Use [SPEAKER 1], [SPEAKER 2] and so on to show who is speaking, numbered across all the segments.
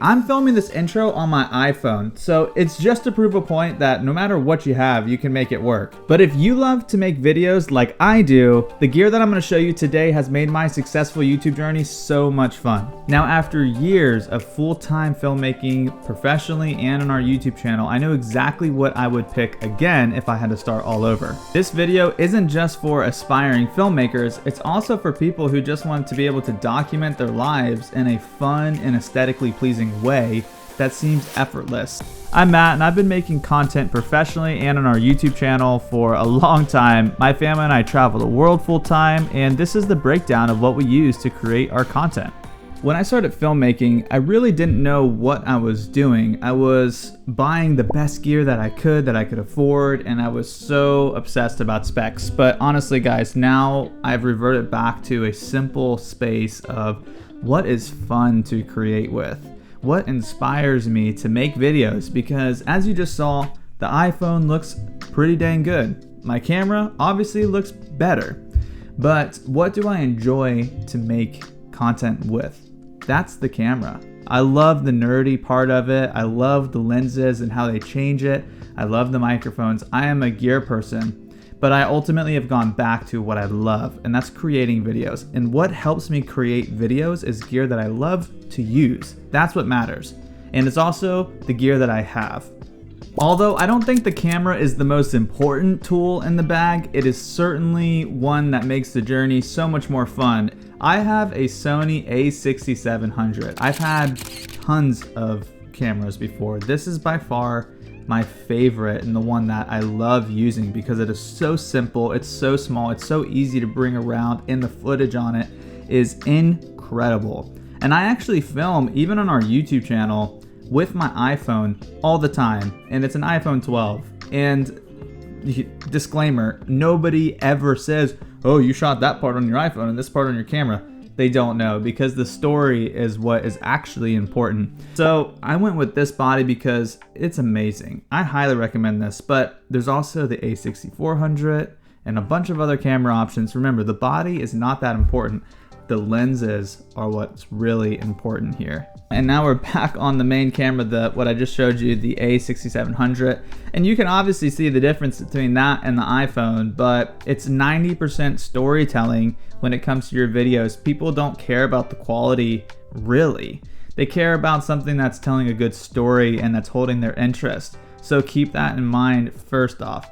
[SPEAKER 1] I'm filming this intro on my iPhone, so it's just to prove a point that no matter what you have, you can make it work. But if you love to make videos like I do, the gear that I'm going to show you today has made my successful YouTube journey so much fun. Now, after years of full-time filmmaking professionally and on our YouTube channel, I know exactly what I would pick again if I had to start all over. This video isn't just for aspiring filmmakers, it's also for people who just want to be able to document their lives in a fun and aesthetically pleasing way that seems effortless. I'm Matt, and I've been making content professionally and on our YouTube channel for a long time. My family and I travel the world full time, and this is the breakdown of what we use to create our content. When I started filmmaking, I really didn't know what I was doing. I was buying the best gear that I could afford, and I was so obsessed about specs. But honestly, guys, now I've reverted back to a simple space of what is fun to create with. What inspires me to make videos, because as you just saw, the iPhone looks pretty dang good. My camera obviously looks better, but what do I enjoy to make content with? That's the camera. I love the nerdy part of it. I love the lenses and how they change it. I love the microphones. I am a gear person, but I ultimately have gone back to what I love, and that's creating videos. And what helps me create videos is gear that I love to use. That's what matters. And it's also the gear that I have. Although I don't think the camera is the most important tool in the bag, it is certainly one that makes the journey so much more fun. I have a Sony a6700. I've had tons of cameras before. This is by far my favorite and the one that I love using because it is so simple, it's so small, it's so easy to bring around, and the footage on it is incredible. And I actually film, even on our YouTube channel, with my iPhone all the time, and it's an iPhone 12. And disclaimer, nobody ever says, oh, you shot that part on your iPhone and this part on your camera. They don't know, because the story is what is actually important. So I went with this body because it's amazing. I highly recommend this, but there's also the a6400 and a bunch of other camera options. Remember, the body is not that important. The lenses are what's really important here. And now we're back on the main camera, what I just showed you, the a6700. And you can obviously see the difference between that and the iPhone, but it's 90% storytelling when it comes to your videos. People don't care about the quality, really. They care about something that's telling a good story and that's holding their interest. So keep that in mind first off.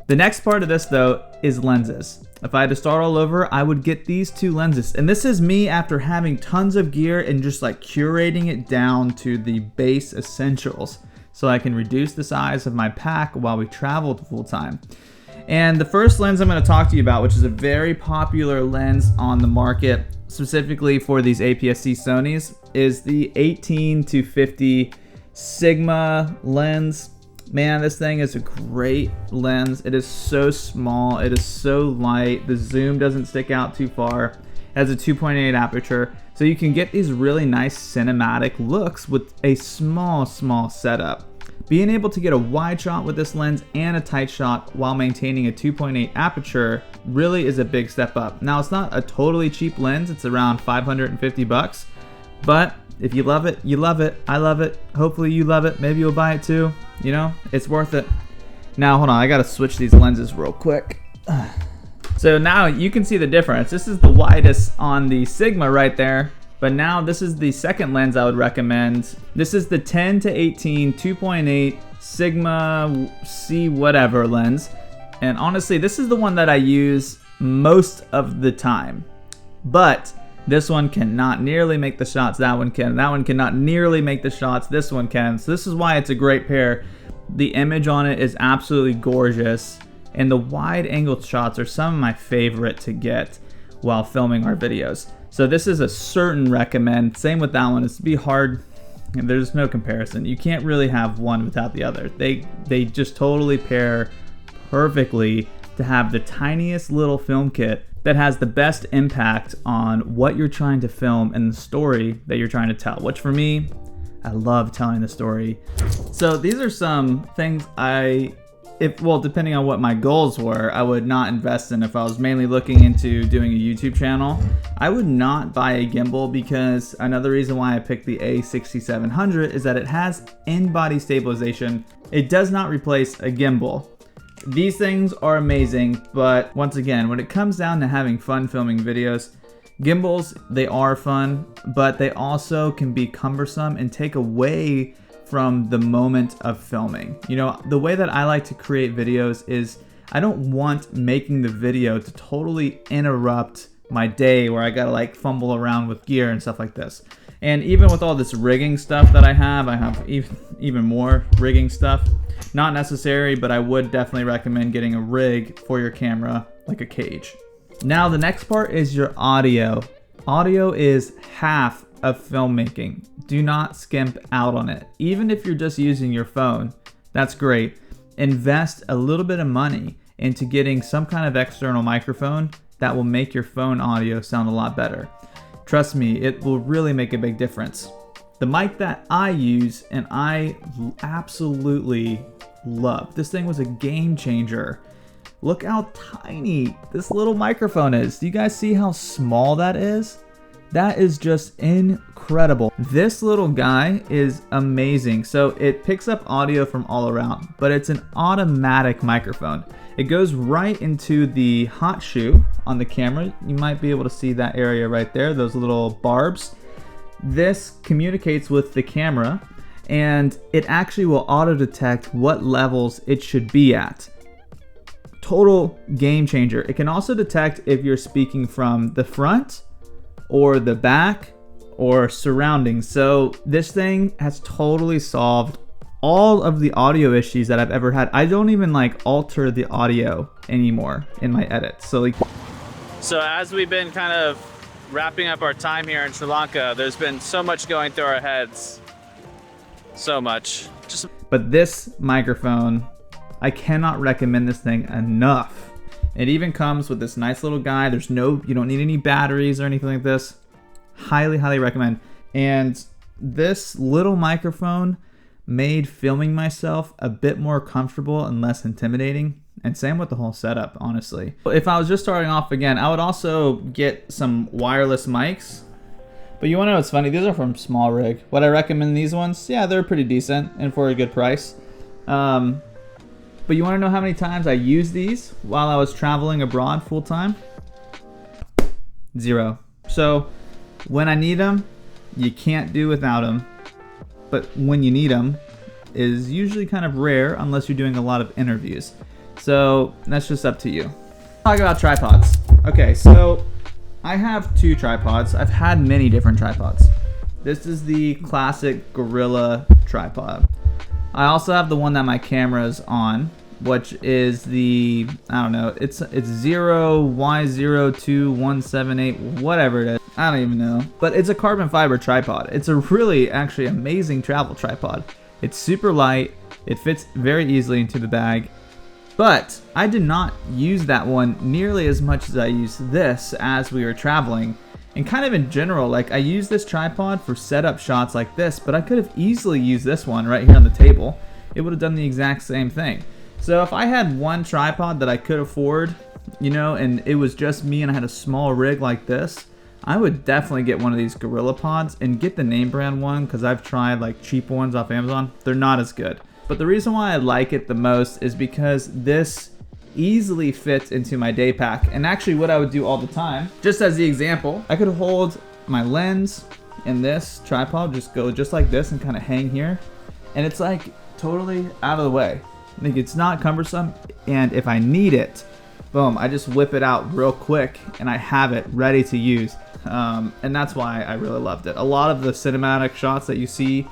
[SPEAKER 1] The next part of this, though, is lenses. If I had to start all over, I would get these two lenses. And this is me after having tons of gear and just like curating it down to the base essentials so I can reduce the size of my pack while we travel full time. And the first lens I'm going to talk to you about, which is a very popular lens on the market, specifically for these APS-C Sonys, is the 18-50 Sigma lens. Man, this thing is a great lens. It is so small, it is so light, the zoom doesn't stick out too far. It has a 2.8 aperture, so you can get these really nice cinematic looks with a small setup. Being able to get a wide shot with this lens and a tight shot while maintaining a 2.8 aperture really is a big step up. Now, it's not a totally cheap lens, it's around 550 bucks, but if you love it, you love it. I love it. Hopefully you love it. Maybe you'll buy it too. You know, it's worth it. Now, hold on. I got to switch these lenses real quick. So now you can see the difference. This is the widest on the Sigma right there. But now this is the second lens I would recommend. This is the 10-18 2.8 Sigma C whatever lens. And honestly, this is the one that I use most of the time. But this one cannot nearly make the shots that one can. That one cannot nearly make the shots this one can. So this is why it's a great pair. The image on it is absolutely gorgeous. And the wide angle shots are some of my favorite to get while filming our videos. So this is a certain recommend. Same with that one. It's be hard. There's no comparison. You can't really have one without the other. They just totally pair perfectly to have the tiniest little film kit that has the best impact on what you're trying to film and the story that you're trying to tell, which for me, I love telling the story. So these are some things I well, depending on what my goals were, I would not invest in. If I was mainly looking into doing a YouTube channel, I would not buy a gimbal, because another reason why I picked the A6700 is that it has in-body stabilization. It does not replace a gimbal. These things are amazing, but once again, when it comes down to having fun filming videos, gimbals, they are fun, but they also can be cumbersome and take away from the moment of filming. You know, the way that I like to create videos is I don't want making the video to totally interrupt my day where I gotta like fumble around with gear and stuff like this. And even with all this rigging stuff that I have even more rigging stuff. Not necessary, but I would definitely recommend getting a rig for your camera, like a cage. Now the next part is your audio. Audio is half of filmmaking. Do not skimp out on it. Even if you're just using your phone, that's great. Invest a little bit of money into getting some kind of external microphone that will make your phone audio sound a lot better. Trust me, it will really make a big difference. The mic that I use and I absolutely love, this thing was a game changer. Look how tiny this little microphone is. Do you guys see how small that is? That is just incredible. This little guy is amazing. So it picks up audio from all around, but it's an automatic microphone. It goes right into the hot shoe on the camera. You might be able to see that area right there, those little barbs. This communicates with the camera, and it actually will auto detect what levels it should be at. Total game changer. It can also detect if you're speaking from the front or the back or surroundings. So this thing has totally solved all of the audio issues that I've ever had. I don't even like alter the audio anymore in my edits. So as we've been kind of wrapping up our time here in Sri Lanka, there's been so much going through our heads. So much. But this microphone, I cannot recommend this thing enough. It even comes with this nice little guy. You don't need any batteries or anything like this. Highly, highly recommend. And this little microphone made filming myself a bit more comfortable and less intimidating. And same with the whole setup, honestly. If I was just starting off again, I would also get some wireless mics. But you wanna know what's funny? These are from Small Rig. Would I recommend these ones? Yeah, they're pretty decent and for a good price. But you wanna know how many times I used these while I was traveling abroad full time? 0. So when I need them, you can't do without them. But when you need them is usually kind of rare unless you're doing a lot of interviews. So that's just up to you. Talk about tripods. Okay, so I have 2 tripods. I've had many different tripods. This is the classic Gorilla tripod. I also have the one that my camera's on, which is the, I don't know, it's 0Y02178, whatever it is. I don't even know. But it's a carbon fiber tripod. It's a really actually amazing travel tripod. It's super light. It fits very easily into the bag. But I did not use that one nearly as much as I used this as we were traveling. And kind of in general, like I use this tripod for setup shots like this, but I could have easily used this one right here on the table. It would have done the exact same thing. So if I had one tripod that I could afford, you know, and it was just me and I had a small rig like this, I would definitely get one of these Gorilla pods and get the name brand one, because I've tried like cheap ones off Amazon. They're not as good. But the reason why I like it the most is because this easily fits into my day pack. And actually what I would do all the time, just as the example, I could hold my lens and this tripod, just go just like this and kind of hang here. And it's like totally out of the way. Like it's not cumbersome. And if I need it, boom, I just whip it out real quick and I have it ready to use. And that's why I really loved it. A lot of the cinematic shots that you see,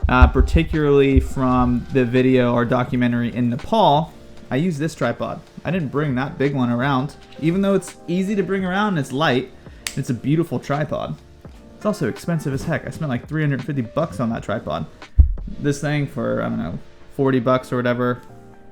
[SPEAKER 1] particularly from the video or documentary in Nepal, I use this tripod. I didn't bring that big one around. Even though it's easy to bring around and it's light, it's a beautiful tripod. It's also expensive as heck. I spent like 350 bucks on that tripod. This thing for, I don't know, 40 bucks or whatever.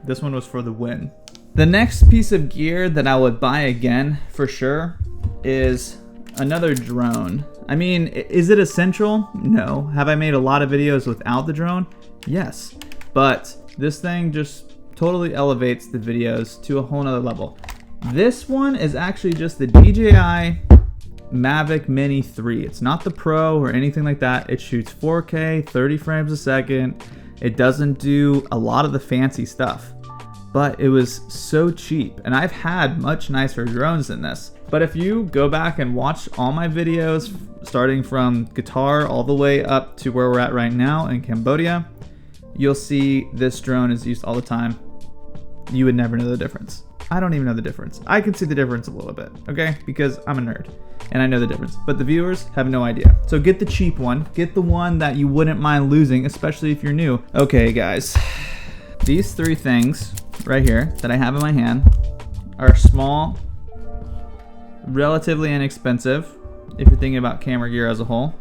[SPEAKER 1] This one was for the win. The next piece of gear that I would buy again for sure is another drone. I mean, is it essential? No. Have I made a lot of videos without the drone? Yes. But this thing just totally elevates the videos to a whole nother level. This one is actually just the DJI Mavic Mini 3. It's not the Pro or anything like that. It shoots 4K, 30 frames a second. It doesn't do a lot of the fancy stuff, but it was so cheap. And I've had much nicer drones than this. But if you go back and watch all my videos, starting from guitar all the way up to where we're at right now in Cambodia, you'll see this drone is used all the time. You would never know the difference. I don't even know the difference. I can see the difference a little bit, okay? Because I'm a nerd and I know the difference, but the viewers have no idea. So get the cheap one, get the one that you wouldn't mind losing, especially if you're new. Okay guys, these three things right here that I have in my hand are small, relatively inexpensive if you're thinking about camera gear as a whole,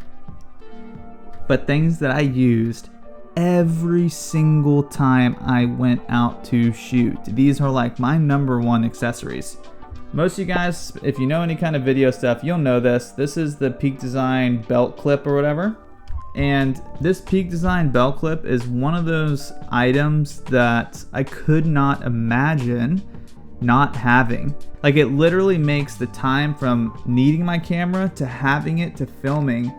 [SPEAKER 1] but things that I used every single time I went out to shoot. These are like my #1 accessories. Most of you guys, if you know any kind of video stuff, you'll know this. This is the Peak Design belt clip or whatever. And this Peak Design belt clip is one of those items that I could not imagine not having. Like, it literally makes the time from needing my camera to having it to filming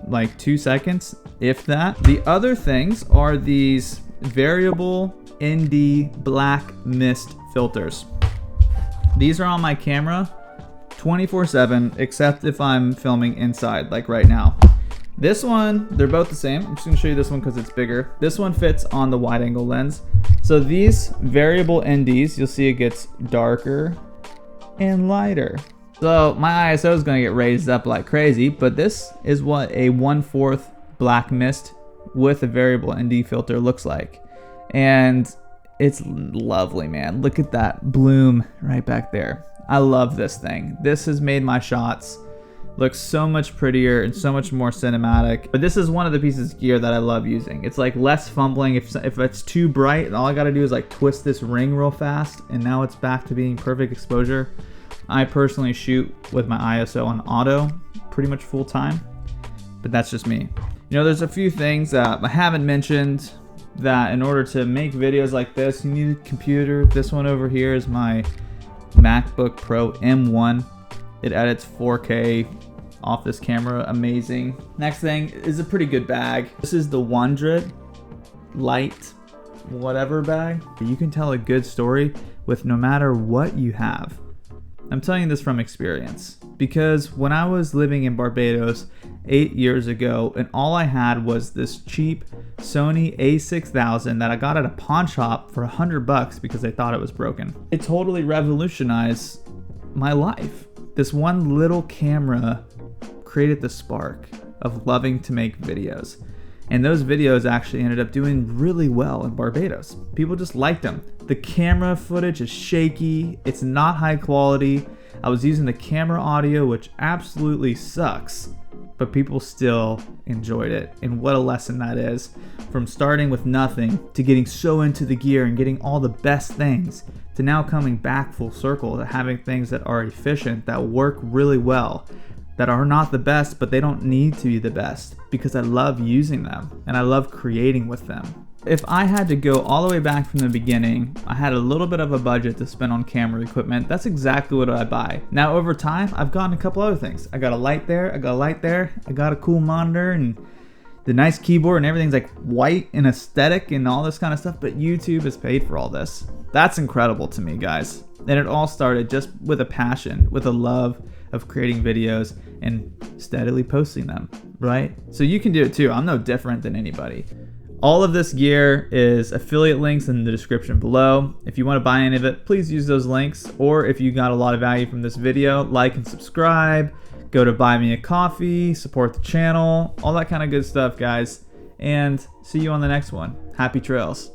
[SPEAKER 1] like 2 seconds, if that. The other things are these variable ND black mist filters. These are on my camera 24/7, except if I'm filming inside, like right now. This one, they're both the same. I'm just gonna show you this one because it's bigger. This one fits on the wide angle lens. So these variable NDs, you'll see it gets darker and lighter. So my ISO is gonna get raised up like crazy, but this is what a 1/4 black mist with a variable ND filter looks like. And it's lovely, man. Look at that bloom right back there. I love this thing. This has made my shots look so much prettier and so much more cinematic. But this is one of the pieces of gear that I love using. It's like less fumbling. If it's too bright, all I gotta do is like twist this ring real fast, and now it's back to being perfect exposure. I personally shoot with my ISO on auto pretty much full time, but that's just me. You know, there's a few things that I haven't mentioned that in order to make videos like this, you need a computer. This one over here is my MacBook Pro M1. It edits 4K off this camera, amazing. Next thing is a pretty good bag. This is the Wondrit Light whatever bag. You can tell a good story with no matter what you have. I'm telling you this from experience, because when I was living in Barbados 8 years ago, and all I had was this cheap Sony a6000 that I got at a pawn shop for $100 because they thought it was broken. It totally revolutionized my life. This one little camera created the spark of loving to make videos. And those videos actually ended up doing really well in Barbados. People just liked them. The camera footage is shaky. It's not high quality. I was using the camera audio, which absolutely sucks, but people still enjoyed it. And what a lesson that is. From starting with nothing to getting so into the gear and getting all the best things, to now coming back full circle to having things that are efficient, that work really well, that are not the best, but they don't need to be the best, because I love using them and I love creating with them. If I had to go all the way back from the beginning, I had a little bit of a budget to spend on camera equipment. That's exactly what I buy. Now over time, I've gotten a couple other things. I got a light there, I got a light there, I got a cool monitor and the nice keyboard, and everything's like white and aesthetic and all this kind of stuff, but YouTube has paid for all this. That's incredible to me, guys. And it all started just with a passion, with a love of creating videos and steadily posting them, right? So you can do it too. I'm no different than anybody. All of this gear is affiliate links in the description below. If you want to buy any of it, please use those links. Or if you got a lot of value from this video, like and subscribe, go to buy me a coffee, support the channel, all that kind of good stuff, guys. And see you on the next one. Happy trails.